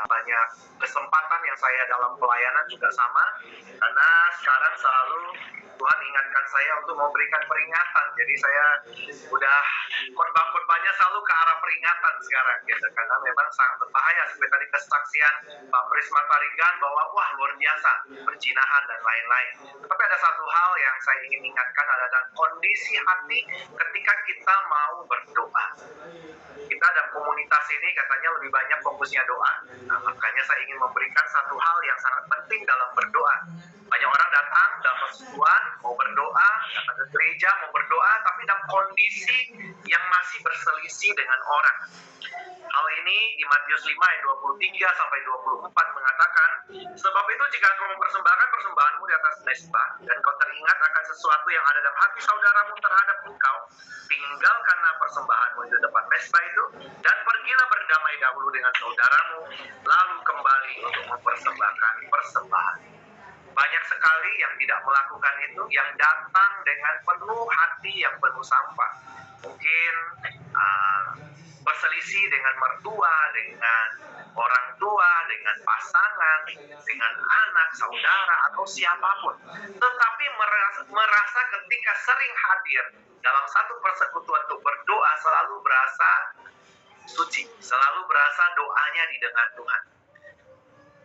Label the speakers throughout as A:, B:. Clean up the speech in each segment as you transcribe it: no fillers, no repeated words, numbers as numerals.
A: banyak kesempatan yang saya dalam pelayanan juga sama, karena sekarang selalu Tuhan ingatkan saya untuk memberikan peringatan. Jadi saya udah khotbah-khotbahnya selalu ke arah peringatan sekarang gitu, karena memang sangat berbahaya. Seperti tadi kesaksian Pak Prisma Tarigan bahwa wah luar biasa perzinahan dan lain-lain. Tapi ada satu hal yang saya ingin ingatkan adalah kondisi hati ketika kita mau berdoa. Kita ada komunitas ini katanya lebih banyak fokusnya doa. Nah, makanya saya ingin memberikan satu hal yang sangat penting dalam berdoa. Banyak orang datang dalam persekutuan mau berdoa, datang ke gereja mau berdoa, tapi dalam kondisi yang masih berselisih dengan orang. Hal ini di Matius 5 ayat 23 sampai 24 mengatakan, sebab itu jika kau mempersembahkan persembahanmu di atas mezbah dan kau teringat akan sesuatu yang ada dalam hati saudaramu terhadap engkau, tinggalkanlah persembahanmu di depan mezbah itu dan pergilah berdamai dahulu dengan saudaramu, lalu kembali untuk mempersembahkan persembahan. Banyak sekali yang tidak melakukan itu, yang datang dengan penuh hati yang penuh sampah. Mungkin berselisih dengan mertua, dengan orang tua, dengan pasangan, dengan anak, saudara, atau siapapun. Tetapi merasa ketika sering hadir dalam satu persekutuan untuk berdoa, selalu berasa suci, selalu berasa doanya didengar Tuhan.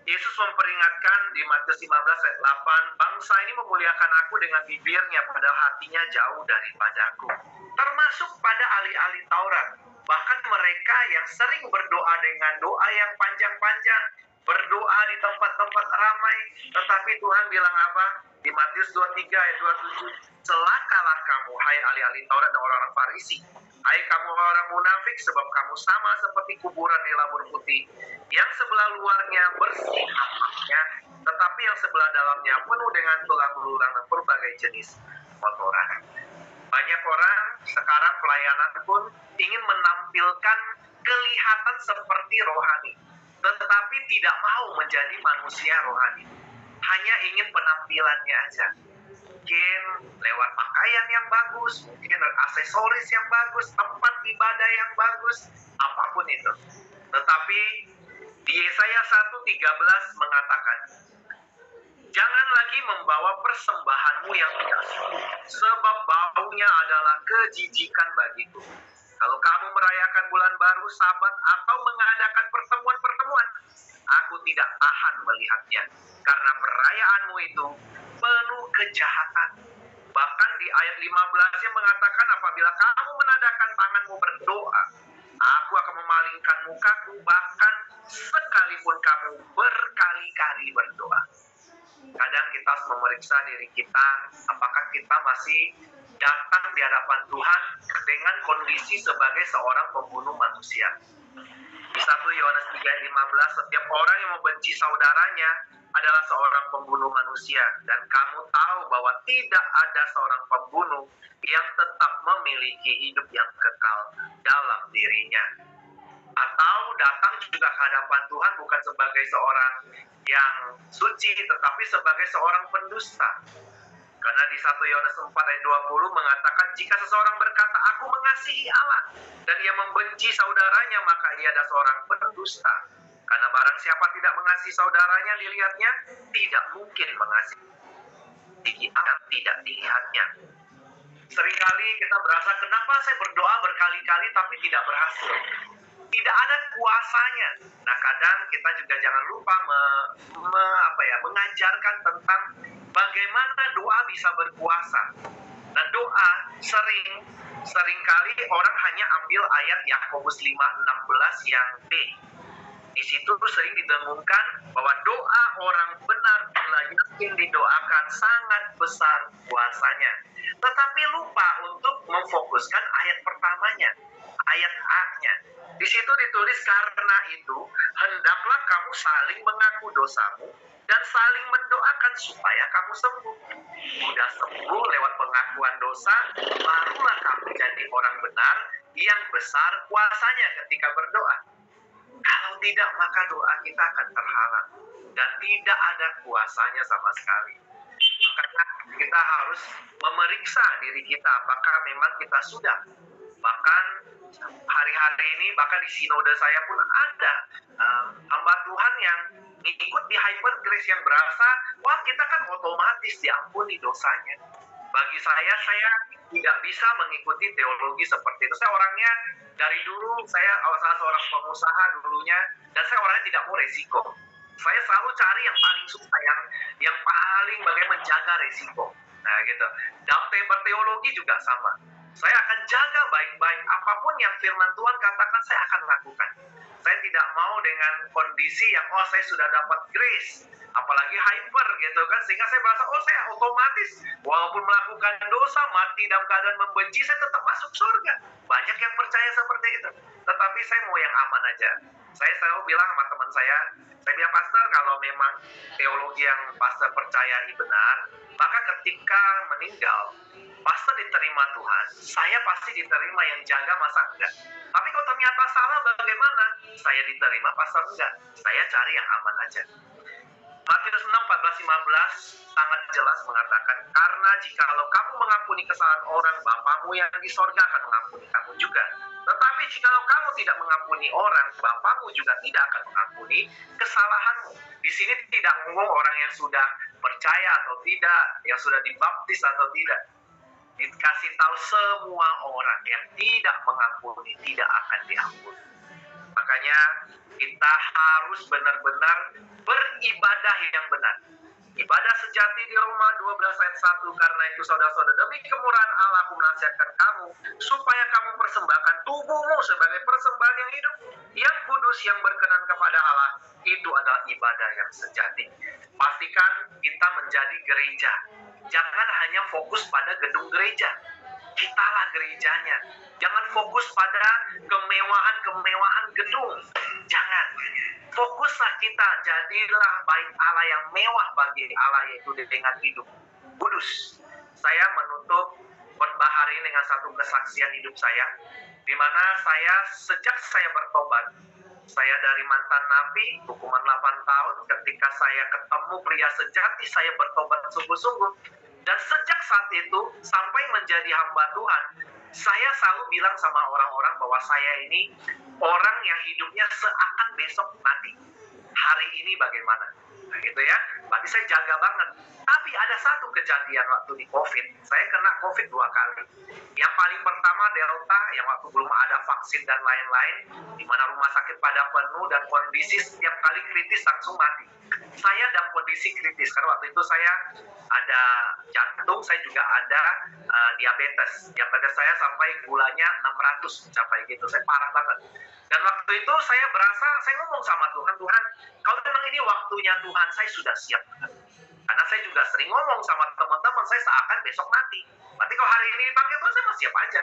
A: Yesus memperingatkan di Matius 15 ayat 8, bangsa ini memuliakan aku dengan bibirnya, padahal hatinya jauh daripadaku. Termasuk pada ahli-ahli Taurat. Bahkan mereka yang sering berdoa dengan doa yang panjang-panjang, berdoa di tempat-tempat ramai, tetapi Tuhan bilang apa? Di Matius 23 ayat 27, celakalah kamu, hai ahli-ahli Taurat dan orang-orang Farisi. Hai kamu orang munafik, sebab kamu sama seperti kuburan di labur putih, yang sebelah luarnya bersih nampaknya, tetapi yang sebelah dalamnya penuh dengan tulang belulang dan berbagai jenis kotoran. Banyak orang sekarang pelayanan pun ingin menampilkan kelihatan seperti rohani, tetapi tidak mau menjadi manusia rohani. Hanya ingin penampilannya aja. Mungkin lewat pakaian yang bagus, mungkin aksesoris yang bagus, tempat ibadah yang bagus, apapun itu. Tetapi di Yesaya 1:13 mengatakan, jangan lagi membawa persembahanmu yang tidak suci, sebab baunya adalah kejijikan bagiku. Kalau kamu merayakan bulan baru, Sabat, atau mengadakan pertemuan-pertemuan, aku tidak tahan melihatnya, karena perayaanmu itu penuh kejahatan. Bahkan di ayat 15-nya mengatakan, apabila kamu menadahkan tanganmu berdoa, aku akan memalingkan mukaku, bahkan sekalipun kamu berkali-kali berdoa. Kadang kita harus memeriksa diri kita, apakah kita masih datang di hadapan Tuhan dengan kondisi sebagai seorang pembunuh manusia. Di 1 Yohanes 3:15, setiap orang yang membenci saudaranya adalah seorang pembunuh manusia, dan kamu tahu bahwa tidak ada seorang pembunuh yang tetap memiliki hidup yang kekal dalam dirinya. Atau datang juga ke hadapan Tuhan bukan sebagai seorang yang suci, tetapi sebagai seorang pendusta. Karena di 1 Yohanes 4 ayat 20 mengatakan, jika seseorang berkata, aku mengasihi Allah, dan ia membenci saudaranya, maka ia adalah seorang pendusta. Karena barang siapa tidak mengasihi saudaranya dilihatnya, tidak mungkin mengasihi Allah tidak dilihatnya. Seringkali kita berasa, kenapa saya berdoa berkali-kali tapi tidak berhasil? Tidak ada kuasanya. Nah, kadang kita juga jangan lupa mengajarkan tentang bagaimana doa bisa berkuasa. Nah, doa seringkali orang hanya ambil ayat Yakobus 5:16 yang B. Di situ sering didengungkan bahwa doa orang benar bila yakin didoakan sangat besar kuasanya. Tetapi lupa untuk memfokuskan ayat pertamanya, ayat A-nya. Di situ ditulis, karena itu hendaklah kamu saling mengaku dosamu dan saling mendoakan supaya kamu sembuh. Sudah sembuh lewat pengakuan dosa, barulah kamu jadi orang benar yang besar kuasanya ketika berdoa. Kalau tidak, maka doa kita akan terhalang dan tidak ada kuasanya sama sekali. Makanya kita harus memeriksa diri kita apakah memang kita sudah. Bahkan hari-hari ini, bahkan di sinode saya pun ada hamba Tuhan ngikut di hyper grace yang berasa, wah kita kan otomatis diampuni dosanya. Bagi saya tidak bisa mengikuti teologi seperti itu. Saya orangnya dari dulu, saya salah seorang pengusaha dulunya, dan saya orangnya tidak mau resiko. Saya selalu cari yang paling susah, yang paling bagaimana menjaga resiko. Nah gitu. Dalam berteologi juga sama. Saya akan jaga baik-baik apapun yang firman Tuhan katakan, saya akan lakukan. Saya tidak mau dengan kondisi yang saya sudah dapat grace, apalagi hyper gitu kan, sehingga saya merasa saya otomatis walaupun melakukan dosa, mati dalam keadaan membenci, saya tetap masuk surga. Banyak yang percaya seperti itu, tetapi saya mau yang aman aja. Saya selalu bilang sama teman saya bilang, pastor, kalau memang teologi yang pastor percayai benar, maka ketika meninggal pastor diterima Tuhan, saya pasti diterima, yang jaga masa enggak. Tapi kalau ternyata salah, bagaimana? Saya diterima, pastor enggak. Saya cari yang aman aja. Matius 6:14-15 sangat jelas mengatakan, karena jikalau kamu mengampuni kesalahan orang, Bapamu yang di sorga akan mengampuni kamu juga. Tetapi jikalau kamu tidak mengampuni orang, Bapamu juga tidak akan mengampuni kesalahanmu. Di sini tidak ngomong orang yang sudah percaya atau tidak, yang sudah dibaptis atau tidak. Dikasih tahu semua orang yang tidak mengampuni tidak akan diampuni. Makanya kita harus benar-benar beribadah yang benar. Ibadah sejati di Roma 12:1, karena itu saudara-saudara, demi kemurahan Allah aku menasihatkan kamu, supaya kamu persembahkan tubuhmu sebagai persembahan yang hidup, yang kudus, yang berkenan kepada Allah. Itu adalah ibadah yang sejati. Pastikan kita menjadi gereja. Jangan hanya fokus pada gedung gereja. Kitalah gerejanya. Jangan fokus pada kemewahan gedung. Jangan. Fokuslah kita, jadilah bait Allah yang mewah bagi Allah, yaitu dengan hidup kudus. Saya menutup khotbah hari ini dengan satu kesaksian hidup saya, di mana sejak saya bertobat, saya dari mantan napi, hukuman 8 tahun, ketika saya ketemu pria sejati, saya bertobat sungguh-sungguh. Dan sejak saat itu, sampai menjadi hamba Tuhan, saya selalu bilang sama orang-orang bahwa saya ini orang yang hidupnya seakan besok mati. Hari ini bagaimana? Nah gitu ya, berarti saya jaga banget. Tapi ada satu kejadian waktu di COVID, saya kena COVID 2 kali. Yang paling pertama Delta, yang waktu belum ada vaksin dan lain-lain, di mana rumah sakit pada penuh dan kondisi setiap kali kritis langsung mati. Saya dalam kondisi kritis, karena waktu itu saya ada jantung, saya juga ada diabetes. Diabetes saya sampai gulanya 600 mencapai gitu, saya parah banget. Dan waktu itu saya berasa, saya ngomong sama Tuhan, Tuhan, kalau memang ini waktunya Tuhan, saya sudah siap. Karena saya juga sering ngomong sama teman-teman, saya seakan besok mati. Berarti kalau hari ini dipanggil Tuhan, saya masih siap aja.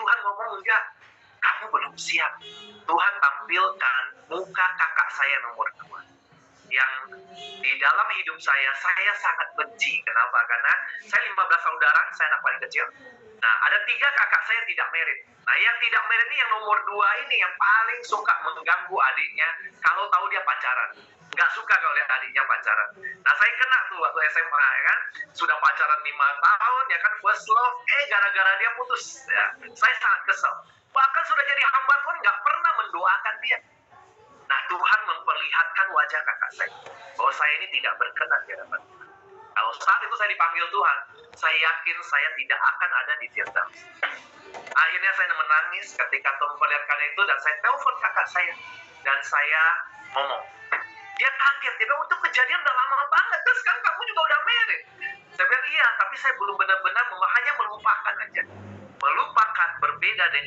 A: Tuhan ngomong, enggak, kamu belum siap. Tuhan tampilkan muka kakak saya nomor 2. Yang di dalam hidup saya sangat benci. Kenapa? Karena saya 15 saudara, saya anak paling kecil. Nah, ada 3 kakak saya tidak merit. Nah, yang tidak merit ini, yang nomor 2 ini yang paling suka mengganggu adiknya kalau tahu dia pacaran. Nggak suka kalau lihat adiknya pacaran. Nah, saya kena tuh waktu SMA, ya kan. Sudah pacaran 5 tahun, ya kan, first love, gara-gara dia putus. Ya. Saya sangat kesel. Bahkan sudah jadi hamba Tuhan, nggak pernah mendoakan dia. Nah, Tuhan memperlihatkan wajah kakak saya, bahwa saya ini tidak berkenan di hadapan Tuhan. Kalau saat itu saya dipanggil Tuhan, saya yakin saya tidak akan ada di Firdaus. Akhirnya saya menangis ketika Tuhan memperlihatkan itu, dan saya telepon kakak saya, dan saya ngomong. Dia kaget, dia bilang, itu kejadian udah lama banget, terus sekarang kamu juga udah married. Saya bilang, iya, tapi saya belum benar-benar hanya melupakan aja. Melupakan berbeda dengan